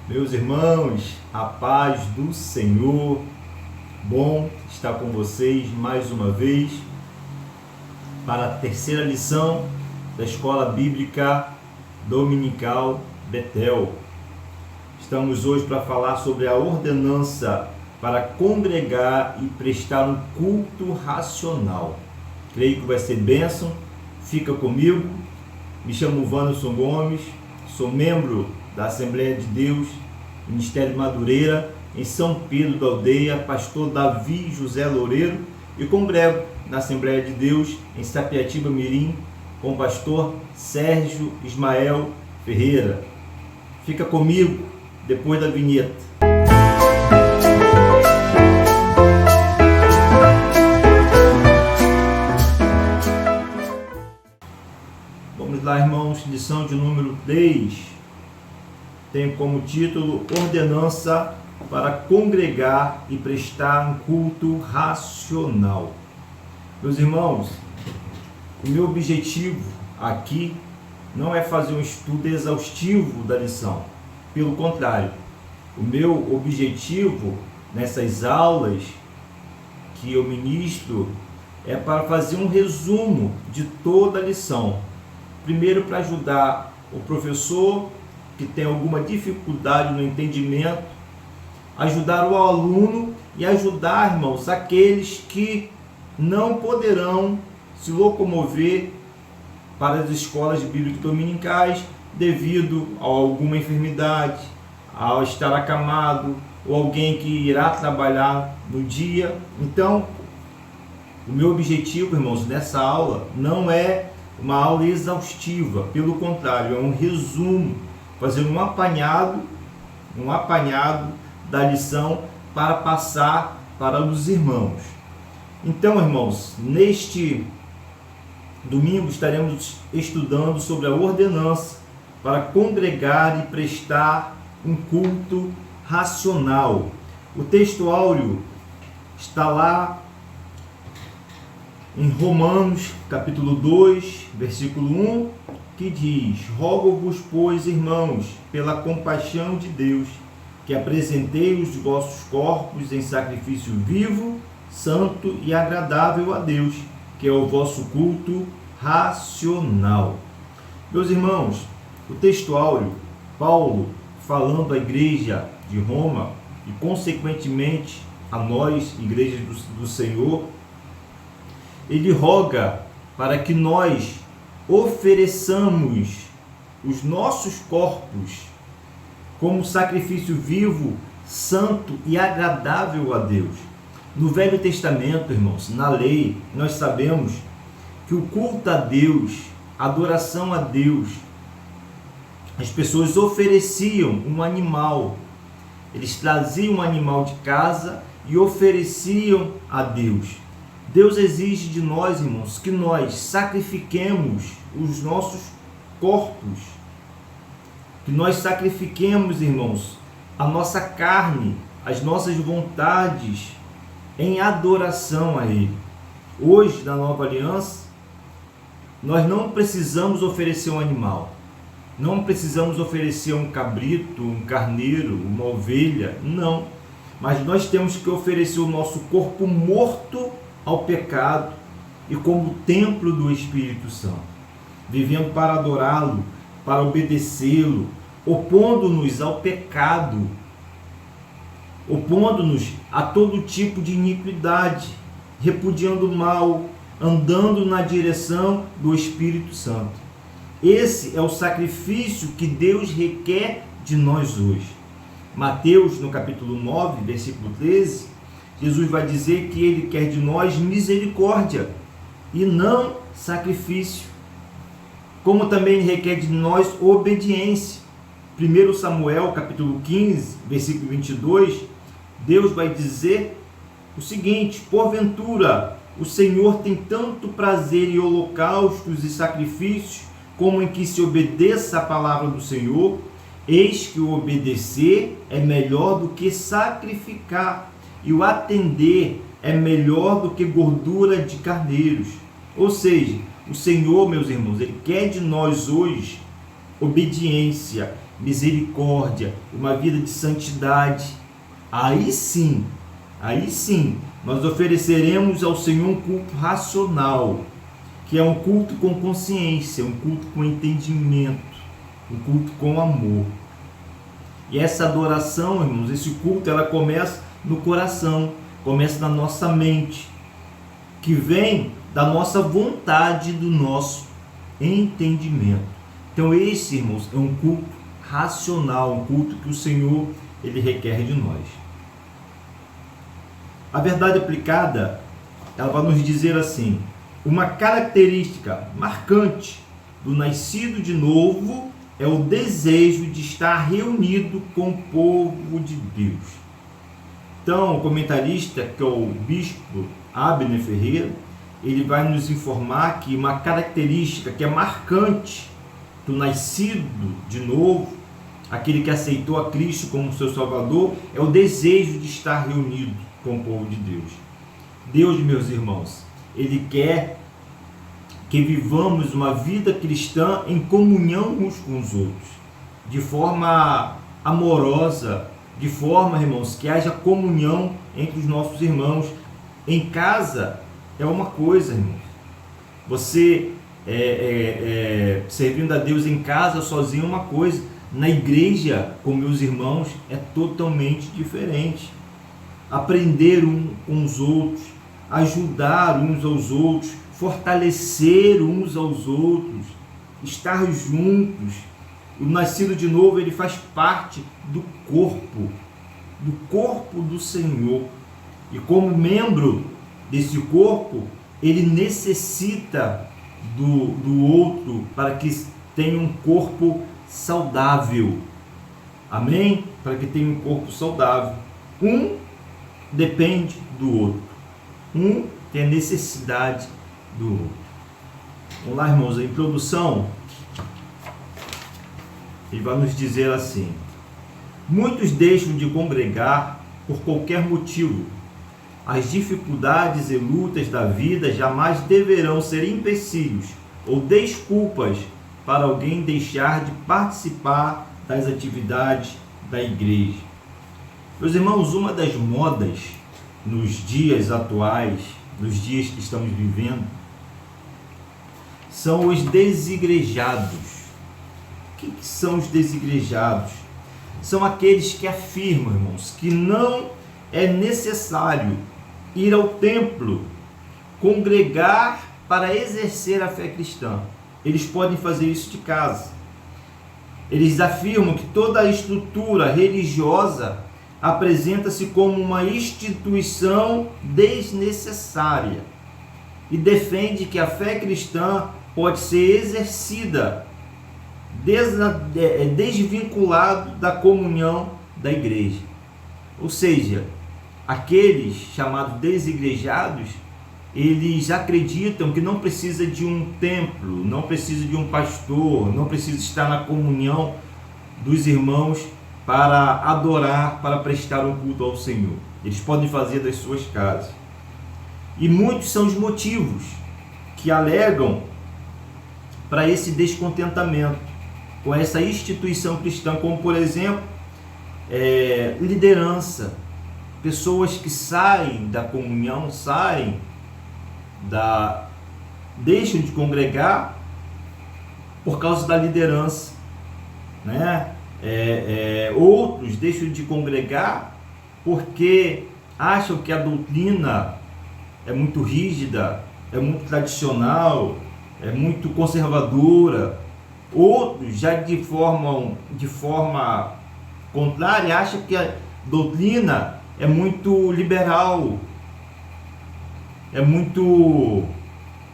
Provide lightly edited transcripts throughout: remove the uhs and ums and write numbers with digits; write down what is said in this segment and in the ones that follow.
Meus irmãos, a paz do Senhor, bom estar com vocês mais uma vez para a terceira lição da Escola Bíblica Dominical Betel. Estamos hoje para falar sobre a ordenança para congregar e prestar um culto racional. Creio que vai ser bênção, fica comigo. Me chamo Wanderson Gomes, sou membro da Assembleia de Deus, Ministério Madureira, em São Pedro da Aldeia, pastor Davi José Loureiro, e congrego na Assembleia de Deus, em Sapetiba Mirim, com o pastor Sérgio Ismael Ferreira. Fica comigo depois da vinheta. Vamos lá, irmãos, lição de número 3. Tem como título Ordenança para congregar e prestar um culto racional. Meus irmãos, o meu objetivo aqui não é fazer um estudo exaustivo da lição. Pelo contrário, o meu objetivo nessas aulas que eu ministro é para fazer um resumo de toda a lição. Primeiro, para ajudar o professor que tem alguma dificuldade no entendimento, ajudar o aluno e ajudar, irmãos, aqueles que não poderão se locomover para as escolas bíblicas dominicais devido a alguma enfermidade, ao estar acamado, ou alguém que irá trabalhar no dia. Então, o meu objetivo, irmãos, nessa aula não é uma aula exaustiva, pelo contrário, é um resumo, fazer um apanhado da lição para passar para os irmãos. Então, irmãos, neste domingo estaremos estudando sobre a ordenança para congregar e prestar um culto racional. O texto áureo está lá em Romanos, capítulo 2, versículo 1, que diz: Rogo-vos, pois, irmãos, pela compaixão de Deus, que apresenteis os vossos corpos em sacrifício vivo, santo e agradável a Deus, que é o vosso culto racional. Meus irmãos, o texto áureo, Paulo falando à igreja de Roma e consequentemente a nós, igrejas do Senhor, ele roga para que nós ofereçamos os nossos corpos como sacrifício vivo, santo e agradável a Deus. No Velho Testamento, irmãos, na lei, nós sabemos que o culto a Deus, a adoração a Deus, as pessoas ofereciam um animal. Eles traziam um animal de casa e ofereciam a Deus. Deus exige de nós, irmãos, que nós sacrifiquemos os nossos corpos, que nós sacrifiquemos, irmãos, a nossa carne, as nossas vontades em adoração a Ele. Hoje, na nova aliança, nós não precisamos oferecer um animal, não precisamos oferecer um cabrito, um carneiro, uma ovelha, não. Mas nós temos que oferecer o nosso corpo morto ao pecado e como templo do Espírito Santo, vivendo para adorá-lo, para obedecê-lo, opondo-nos ao pecado, opondo-nos a todo tipo de iniquidade, repudiando o mal, andando na direção do Espírito Santo. Esse é o sacrifício que Deus requer de nós hoje. Mateus, no capítulo 9, versículo 13, Jesus vai dizer que Ele quer de nós misericórdia e não sacrifício, como também requer de nós obediência. 1 Samuel, capítulo 15, versículo 22, Deus vai dizer o seguinte: porventura o Senhor tem tanto prazer em holocaustos e sacrifícios, como em que se obedeça a palavra do Senhor? Eis que o obedecer é melhor do que sacrificar, e o atender é melhor do que gordura de carneiros. Ou seja, o Senhor, meus irmãos, Ele quer de nós hoje obediência, misericórdia, uma vida de santidade, aí sim, nós ofereceremos ao Senhor um culto racional, que é um culto com consciência, um culto com entendimento, um culto com amor. E essa adoração, irmãos, esse culto, ela começa no coração, começa na nossa mente, que vem da nossa vontade, do nosso entendimento. Então esse, irmãos, é um culto racional, um culto que o Senhor, ele requer de nós. A verdade aplicada, ela vai nos dizer assim: uma característica marcante do nascido de novo é o desejo de estar reunido com o povo de Deus. Então, o comentarista, que é o bispo Abner Ferreira, ele vai nos informar que uma característica que é marcante do nascido de novo, aquele que aceitou a Cristo como seu Salvador, é o desejo de estar reunido com o povo de Deus. Deus, meus irmãos, Ele quer que vivamos uma vida cristã em comunhão uns com os outros, de forma amorosa, de forma, irmãos, que haja comunhão entre os nossos irmãos. Em casa é uma coisa, irmãos. Você servindo a Deus em casa sozinho é uma coisa. Na igreja, com meus irmãos, é totalmente diferente. Aprender uns com os outros, ajudar uns aos outros, fortalecer uns aos outros, estar juntos. O nascido de novo, ele faz parte do corpo do Senhor. E como membro desse corpo, ele necessita do outro para que tenha um corpo saudável. Amém? Para que tenha um corpo saudável. Um depende do outro. Um tem a necessidade do outro. Vamos lá, irmãos, a introdução, ele vai nos dizer assim: muitos deixam de congregar por qualquer motivo. As dificuldades e lutas da vida jamais deverão ser empecilhos ou desculpas para alguém deixar de participar das atividades da igreja. Meus irmãos, uma das modas nos dias atuais, nos dias que estamos vivendo, são os desigrejados. O que são os desigrejados? São aqueles que afirmam, irmãos, que não é necessário ir ao templo, congregar para exercer a fé cristã. Eles podem fazer isso de casa. Eles afirmam que toda a estrutura religiosa apresenta-se como uma instituição desnecessária e defende que a fé cristã pode ser exercida desvinculado da comunhão da igreja. Ou seja, aqueles chamados desigrejados, eles acreditam que não precisa de um templo, não precisa de um pastor, não precisa estar na comunhão dos irmãos para adorar, para prestar um culto ao Senhor. Eles podem fazer das suas casas. E muitos são os motivos que alegam para esse descontentamento com essa instituição cristã, como por exemplo, liderança, pessoas que saem da comunhão, deixam de congregar por causa da liderança, né? Outros deixam de congregar porque acham que a doutrina é muito rígida, é muito tradicional, é muito conservadora. Outros, já de forma contrária, acham que a doutrina é muito liberal, é muito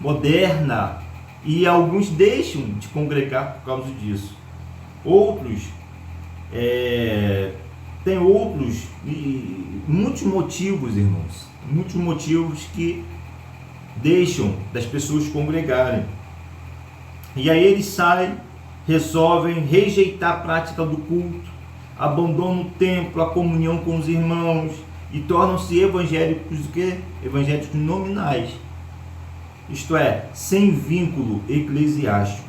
moderna, e alguns deixam de congregar por causa disso. Outros tem outros, muitos motivos, irmãos, muitos motivos que deixam das pessoas congregarem. E aí eles saem, resolvem rejeitar a prática do culto, abandonam o templo, a comunhão com os irmãos e tornam-se evangélicos, evangélicos nominais, isto é, sem vínculo eclesiástico.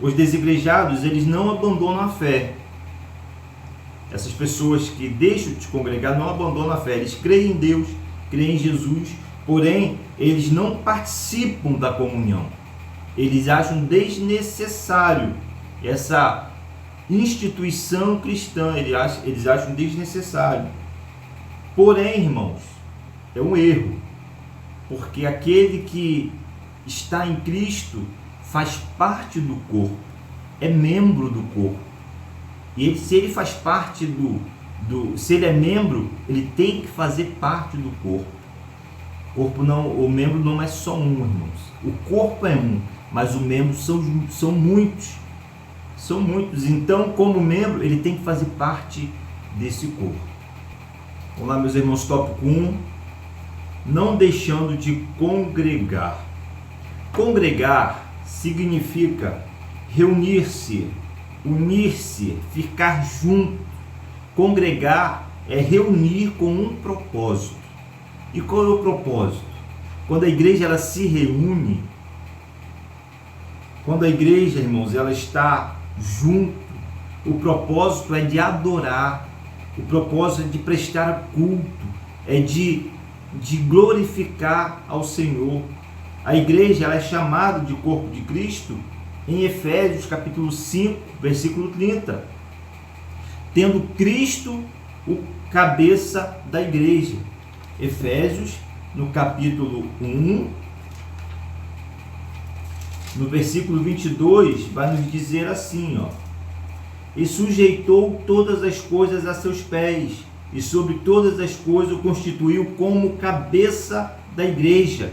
Os desigrejados, eles não abandonam a fé. Essas pessoas que deixam de se congregar não abandonam a fé. Eles creem em Deus, creem em Jesus, porém, eles não participam da comunhão. Eles acham desnecessário essa instituição cristã, eles acham desnecessário. Porém, irmãos, é um erro, porque aquele que está em Cristo faz parte do corpo, é membro do corpo. E se ele faz parte se ele é membro, ele tem que fazer parte do corpo. O membro não é só um, irmãos. O corpo é um, mas os membros são muitos. São muitos. Então, como membro, ele tem que fazer parte desse corpo. Vamos lá, meus irmãos, tópico 1. Não deixando de congregar. Congregar significa reunir-se, unir-se, ficar junto. Congregar é reunir com um propósito. E qual é o propósito? Quando a igreja ela se reúne, quando a igreja, irmãos, ela está junto, o propósito é de adorar, o propósito é de prestar culto, é de glorificar ao Senhor. A igreja ela é chamada de corpo de Cristo em Efésios capítulo 5, versículo 30. Tendo Cristo o cabeça da igreja. Efésios, no capítulo 1, no versículo 22, vai nos dizer assim, ó: e sujeitou todas as coisas a seus pés, e sobre todas as coisas o constituiu como cabeça da igreja,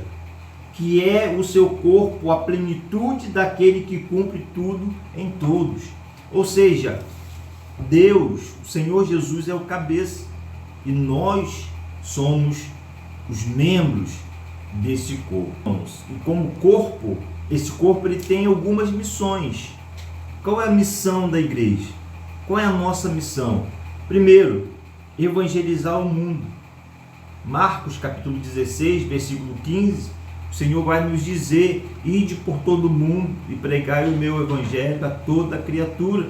que é o seu corpo, a plenitude daquele que cumpre tudo em todos. Ou seja, Deus, o Senhor Jesus é o cabeça, e nós somos os membros desse corpo. E como corpo, esse corpo ele tem algumas missões. Qual é a missão da igreja? Qual é a nossa missão? Primeiro, evangelizar o mundo. Marcos capítulo 16, versículo 15, o Senhor vai nos dizer: ide por todo o mundo e pregai o meu evangelho a toda criatura.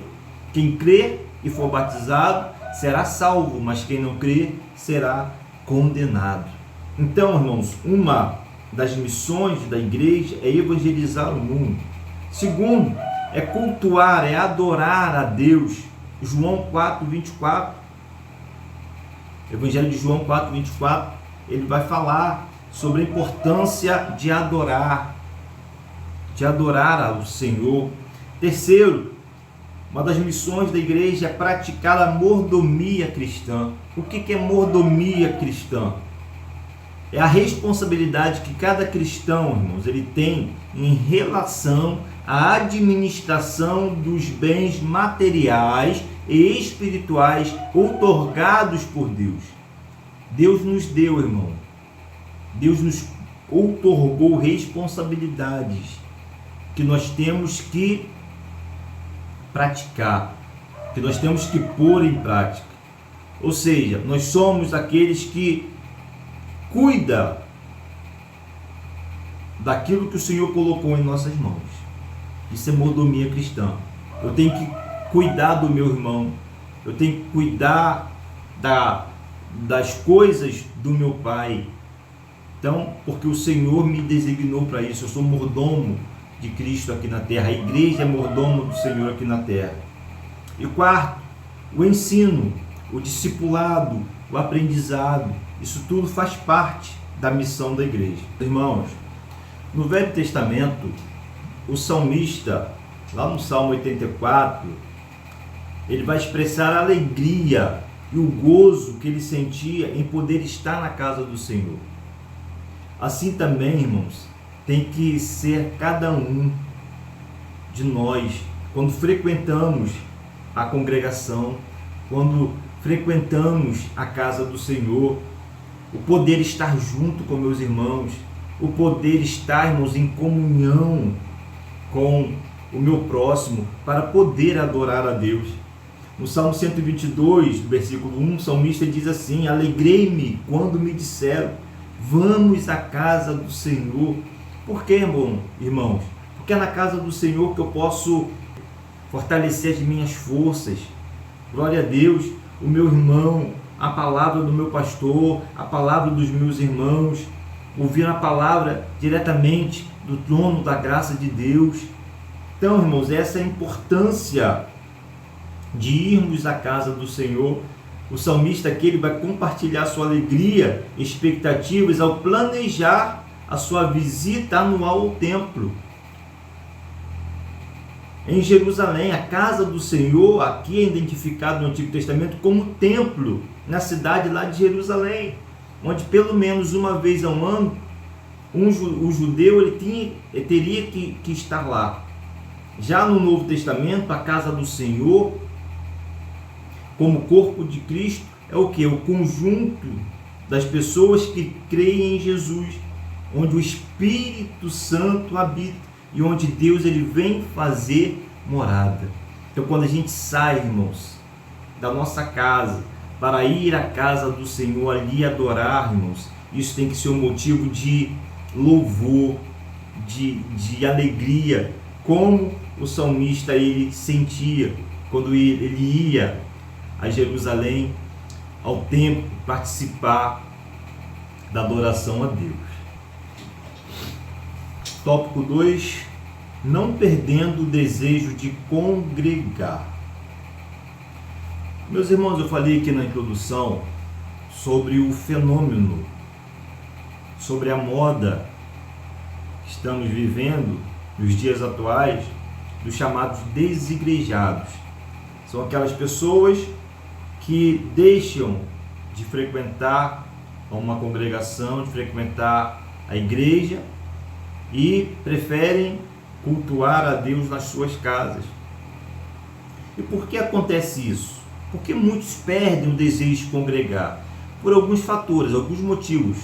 Quem crê e for batizado será salvo, mas quem não crê será condenado. Então, irmãos, uma das missões da igreja é evangelizar o mundo. Segundo, é cultuar, é adorar a Deus. João 4, 24. Evangelho de João 4, 24, ele vai falar sobre a importância de adorar ao Senhor. Terceiro, uma das missões da igreja é praticar a mordomia cristã. O que é mordomia cristã? É a responsabilidade que cada cristão, irmãos, ele tem em relação à administração dos bens materiais e espirituais outorgados por Deus. Deus nos deu, irmão. Deus nos outorgou responsabilidades que nós temos que praticar, que nós temos que pôr em prática. Ou seja, nós somos aqueles que cuidam daquilo que o Senhor colocou em nossas mãos. Isso é mordomia cristã. Eu tenho que cuidar do meu irmão, eu tenho que cuidar das coisas do meu pai. Então, porque o Senhor me designou para isso, eu sou mordomo de Cristo aqui na terra, a igreja é mordomo do Senhor aqui na terra. E quarto, o ensino, o discipulado, o aprendizado, isso tudo faz parte da missão da igreja. Irmãos, no Velho Testamento, o salmista, lá no Salmo 84, ele vai expressar a alegria e o gozo que ele sentia em poder estar na casa do Senhor. Assim também, irmãos, tem que ser cada um de nós, quando frequentamos a congregação, quando frequentamos a casa do Senhor, o poder estar junto com meus irmãos, o poder estar, irmãos, em comunhão com o meu próximo, para poder adorar a Deus. No Salmo 122, versículo 1, o salmista diz assim: alegrei-me quando me disseram, vamos à casa do Senhor. Por quê, irmãos? Porque é na casa do Senhor que eu posso fortalecer as minhas forças. Glória a Deus, o meu irmão, a palavra do meu pastor, a palavra dos meus irmãos, ouvir a palavra diretamente do trono da graça de Deus. Então, irmãos, essa é a importância de irmos à casa do Senhor. O salmista aqui ele vai compartilhar sua alegria, expectativas ao planejar a sua visita anual ao templo. Em Jerusalém, a casa do Senhor, aqui é identificado no Antigo Testamento como templo, na cidade lá de Jerusalém, onde pelo menos uma vez ao ano, o judeu ele teria que estar lá. Já no Novo Testamento, a casa do Senhor, como corpo de Cristo, é o que? O conjunto das pessoas que creem em Jesus, onde o Espírito Santo habita e onde Deus ele vem fazer morada. Então, quando a gente sai, irmãos, da nossa casa para ir à casa do Senhor ali adorar, irmãos, isso tem que ser um motivo de louvor, de alegria, como o salmista ele sentia quando ele ia a Jerusalém, ao templo, participar da adoração a Deus. Tópico 2, não perdendo o desejo de congregar. Meus irmãos, eu falei aqui na introdução sobre o fenômeno, sobre a moda que estamos vivendo nos dias atuais, dos chamados desigrejados. São aquelas pessoas que deixam de frequentar uma congregação, de frequentar a igreja e preferem cultuar a Deus nas suas casas. E por que acontece isso? Porque muitos perdem o desejo de congregar por alguns fatores, alguns motivos.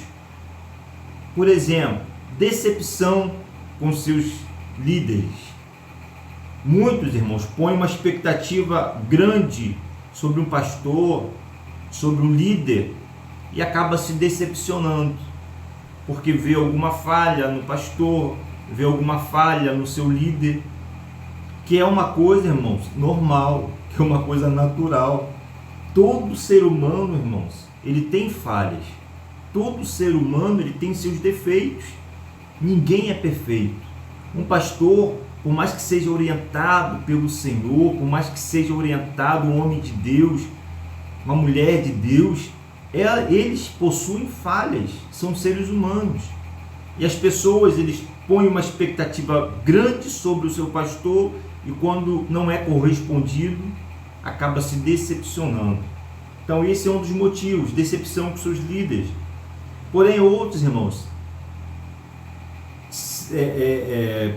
Por exemplo, decepção com seus líderes. Muitos, irmãos, põem uma expectativa grande sobre um pastor, sobre um líder e acaba se decepcionando, porque vê alguma falha no pastor, vê alguma falha no seu líder, que é uma coisa, irmãos, normal, que é uma coisa natural. Todo ser humano, irmãos, ele tem falhas. Todo ser humano, ele tem seus defeitos. Ninguém é perfeito. Um pastor, por mais que seja orientado pelo Senhor, por mais que seja orientado um homem de Deus, uma mulher de Deus, eles possuem falhas, são seres humanos. E as pessoas, eles põem uma expectativa grande sobre o seu pastor e quando não é correspondido, acaba se decepcionando. Então esse é um dos motivos, decepção com seus líderes. Porém outros, irmãos,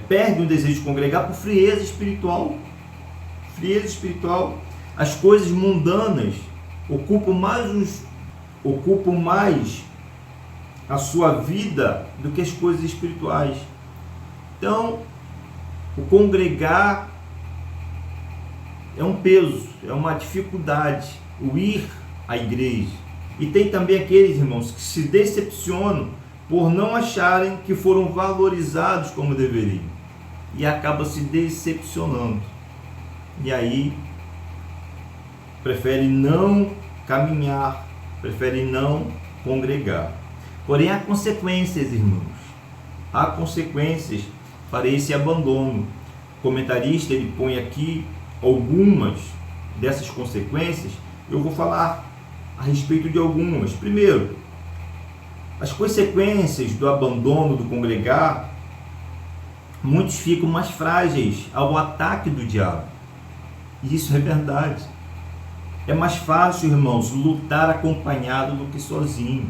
perdem o desejo de congregar por frieza espiritual. Frieza espiritual. As coisas mundanas ocupam mais a sua vida do que as coisas espirituais. Então, o congregar é um peso, é uma dificuldade, o ir à igreja. E tem também aqueles, irmãos, que se decepcionam por não acharem que foram valorizados como deveriam. E acaba se decepcionando. E aí, prefere não caminhar, prefere não congregar. Porém, há consequências, irmãos. Há consequências para esse abandono. O comentarista ele põe aqui algumas dessas consequências. Eu vou falar a respeito de algumas. Primeiro, as consequências do abandono do congregar, muitos ficam mais frágeis ao ataque do diabo. E isso é verdade. É mais fácil, irmãos, lutar acompanhado do que sozinho.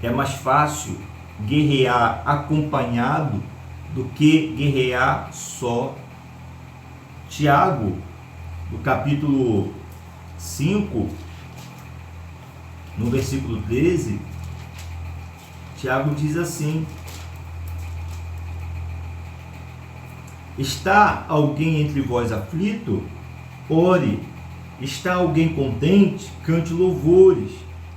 É mais fácil guerrear acompanhado do que guerrear só. Tiago, no capítulo 5, no versículo 13, Tiago diz assim: está alguém entre vós aflito? Ore. Está alguém contente? Cante louvores.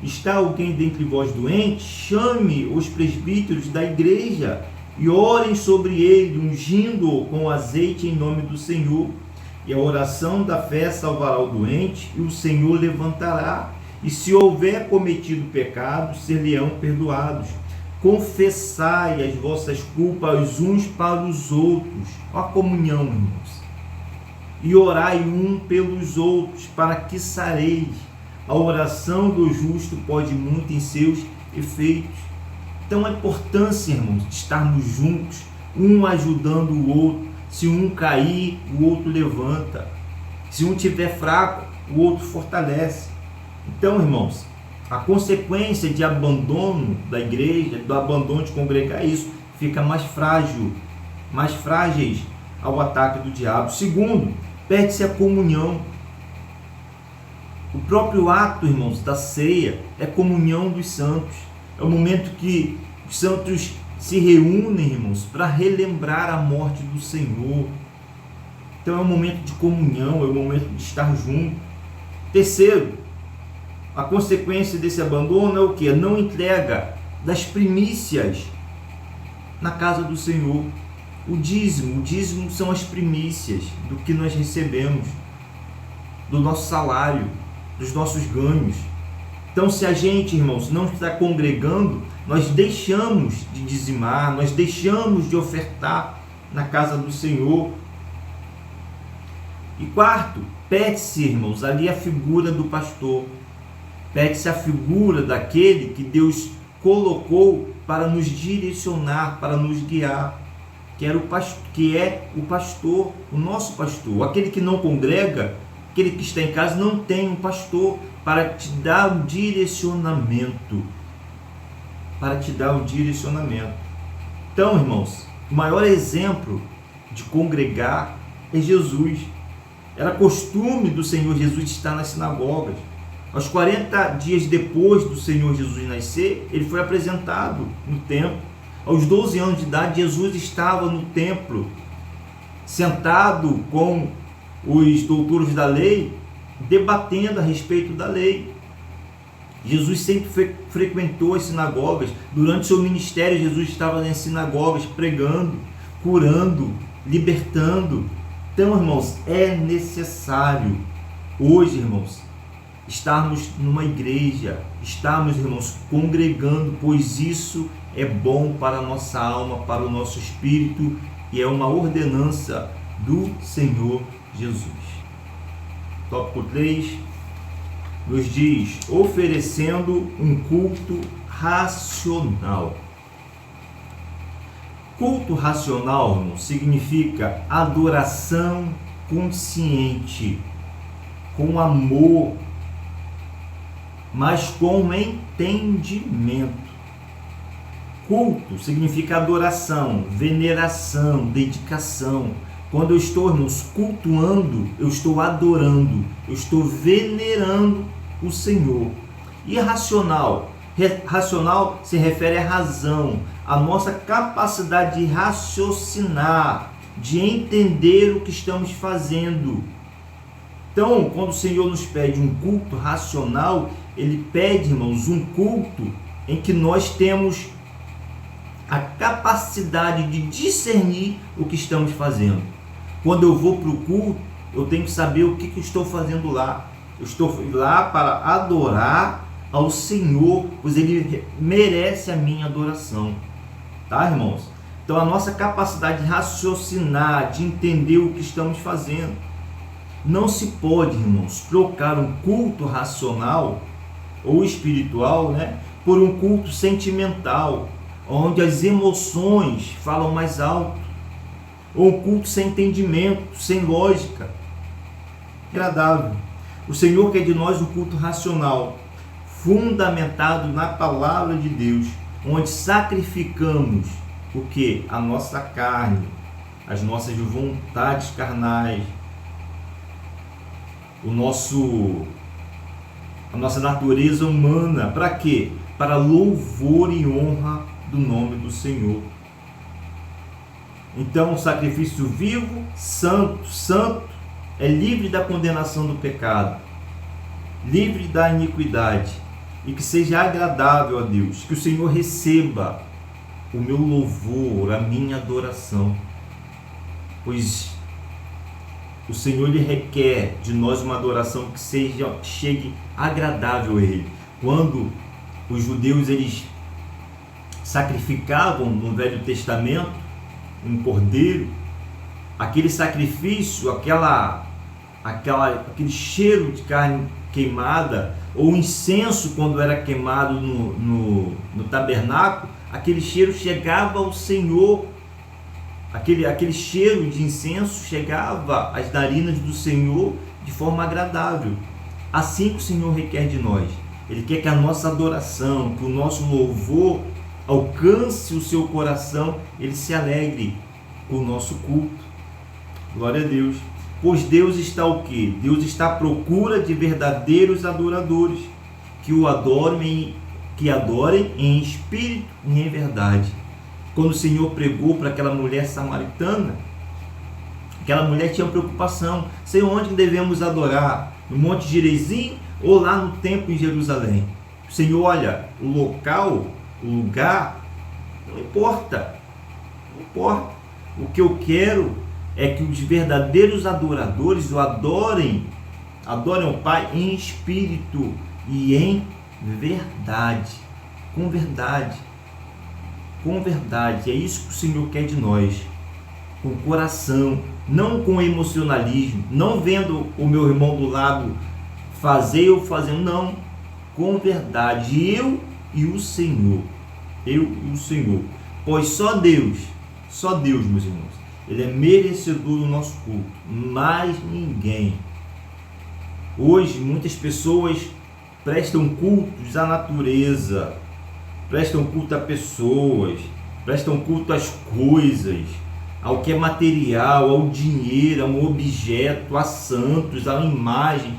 Está alguém dentre vós doente? Chame os presbíteros da igreja e orem sobre ele, ungindo-o com azeite em nome do Senhor. E a oração da fé salvará o doente, e o Senhor levantará. E se houver cometido pecados, ser-lhe-ão perdoados. Confessai as vossas culpas uns para os outros. Ó a comunhão, irmãos. E orai um pelos outros, para que sareis. A oração do justo pode muito em seus efeitos. Então a importância, irmãos, de estarmos juntos, um ajudando o outro. Se um cair, o outro levanta. Se um estiver fraco, o outro fortalece. Então, irmãos, a consequência de abandono da igreja, do abandono de congregar, isso fica mais frágil, mais frágeis ao ataque do diabo. Segundo, perde-se a comunhão. O próprio ato, irmãos, da ceia é comunhão dos santos. É o momento que os santos se reúnem, irmãos, para relembrar a morte do Senhor. Então é um momento de comunhão, é um momento de estar junto. Terceiro, a consequência desse abandono é o quê? Não entrega das primícias na casa do Senhor. O dízimo são as primícias do que nós recebemos, do nosso salário, dos nossos ganhos. Então, se a gente, irmãos, não está congregando, nós deixamos de dizimar, nós deixamos de ofertar na casa do Senhor. E quarto, pede-se, irmãos, ali a figura do pastor. Pede-se a figura daquele que Deus colocou para nos direcionar, para nos guiar, que é o pastor, o nosso pastor. Aquele que não congrega, aquele que está em casa, não tem um pastor para te dar o direcionamento. Então, irmãos, o maior exemplo de congregar é Jesus. Era costume do Senhor Jesus estar nas sinagogas. Aos 40 dias depois do Senhor Jesus nascer, ele foi apresentado no templo. Aos 12 anos de idade, Jesus estava no templo, sentado com os doutores da lei, debatendo a respeito da lei. Jesus sempre frequentou as sinagogas. Durante seu ministério, Jesus estava nas sinagogas pregando, curando, libertando. Então, irmãos, é necessário hoje, irmãos, estarmos numa igreja, estarmos, irmãos, congregando, pois isso é bom para a nossa alma, para o nosso espírito, e é uma ordenança do Senhor Jesus. Tópico 3 nos diz: oferecendo um culto racional. Culto racional, irmão, significa adoração consciente, com amor, mas com entendimento. Culto significa adoração, veneração, dedicação. Quando eu estou, irmãos, cultuando, eu estou adorando, eu estou venerando o Senhor. E racional? Racional se refere à razão, à nossa capacidade de raciocinar, de entender o que estamos fazendo. Então, quando o Senhor nos pede um culto racional, Ele pede, irmãos, um culto em que nós temos a capacidade de discernir o que estamos fazendo. Quando eu vou para o culto, eu tenho que saber o que eu estou fazendo lá. Eu estou lá para adorar ao Senhor, pois Ele merece a minha adoração. Tá, irmãos? Então, a nossa capacidade de raciocinar, de entender o que estamos fazendo. Não se pode, irmãos, trocar um culto racional ou espiritual, por um culto sentimental, onde as emoções falam mais alto, ou um culto sem entendimento, sem lógica, agradável. O Senhor quer de nós um culto racional, fundamentado na palavra de Deus, onde sacrificamos o que? A nossa carne, as nossas vontades carnais, a nossa natureza humana. Para quê? Para louvor e honra do nome do Senhor. Então, o sacrifício vivo, santo, é livre da condenação do pecado, livre da iniquidade, e que seja agradável a Deus, que o Senhor receba o meu louvor, a minha adoração, pois O Senhor ele requer de nós uma adoração que chegue agradável a Ele. Quando os judeus eles sacrificavam no Velho Testamento um cordeiro, aquele sacrifício, aquele cheiro de carne queimada, ou incenso quando era queimado no tabernáculo, aquele cheiro chegava ao Senhor. Aquele cheiro de incenso chegava às narinas do Senhor de forma agradável. Assim que o Senhor requer de nós. Ele quer que a nossa adoração, que o nosso louvor alcance o seu coração, ele se alegre com o nosso culto. Glória a Deus. Pois Deus está o quê? Deus está à procura de verdadeiros adoradores, que o adorem em espírito e em verdade. Quando o Senhor pregou para aquela mulher samaritana, aquela mulher tinha preocupação: sei onde devemos adorar, no Monte Gerizim ou lá no templo em Jerusalém? O Senhor olha, o local, o lugar, não importa, não importa. O que eu quero é que os verdadeiros adoradores o adorem o Pai em espírito e em verdade, com verdade. Com verdade, é isso que o Senhor quer de nós, com coração, não com emocionalismo, não vendo o meu irmão do lado fazer ou fazendo, não, com verdade, eu e o Senhor, pois só Deus, meus irmãos, Ele é merecedor do nosso culto, mais ninguém. Hoje muitas pessoas prestam cultos à natureza, prestam culto a pessoas, prestam culto às coisas, ao que é material, ao dinheiro, a um objeto, a santos, a imagem.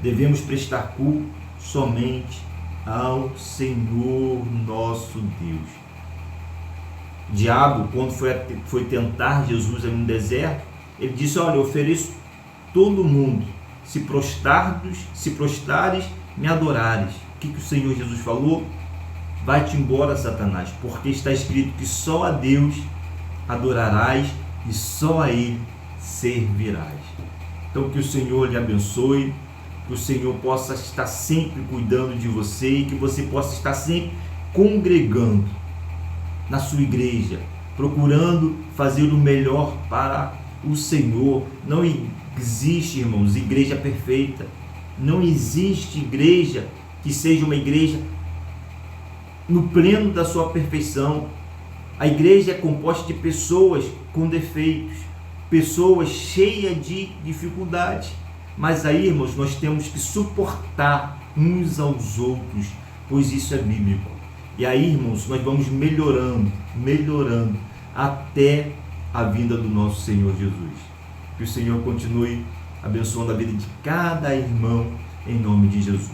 Devemos prestar culto somente ao Senhor nosso Deus. O diabo, quando foi tentar Jesus no deserto, ele disse: olha, eu ofereço todo mundo, se prostares, me adorares. O que o Senhor Jesus falou? Vai-te embora, Satanás, porque está escrito que só a Deus adorarás e só a Ele servirás. Então que o Senhor lhe abençoe, que o Senhor possa estar sempre cuidando de você e que você possa estar sempre congregando na sua igreja, procurando fazer o melhor para o Senhor. Não existe, irmãos, igreja perfeita. Não existe igreja que seja uma igreja no pleno da sua perfeição. A igreja é composta de pessoas com defeitos, pessoas cheias de dificuldades. Mas aí, irmãos, nós temos que suportar uns aos outros, pois isso é bíblico. E aí, irmãos, nós vamos melhorando até a vinda do nosso Senhor Jesus. Que o Senhor continue abençoando a vida de cada irmão, em nome de Jesus.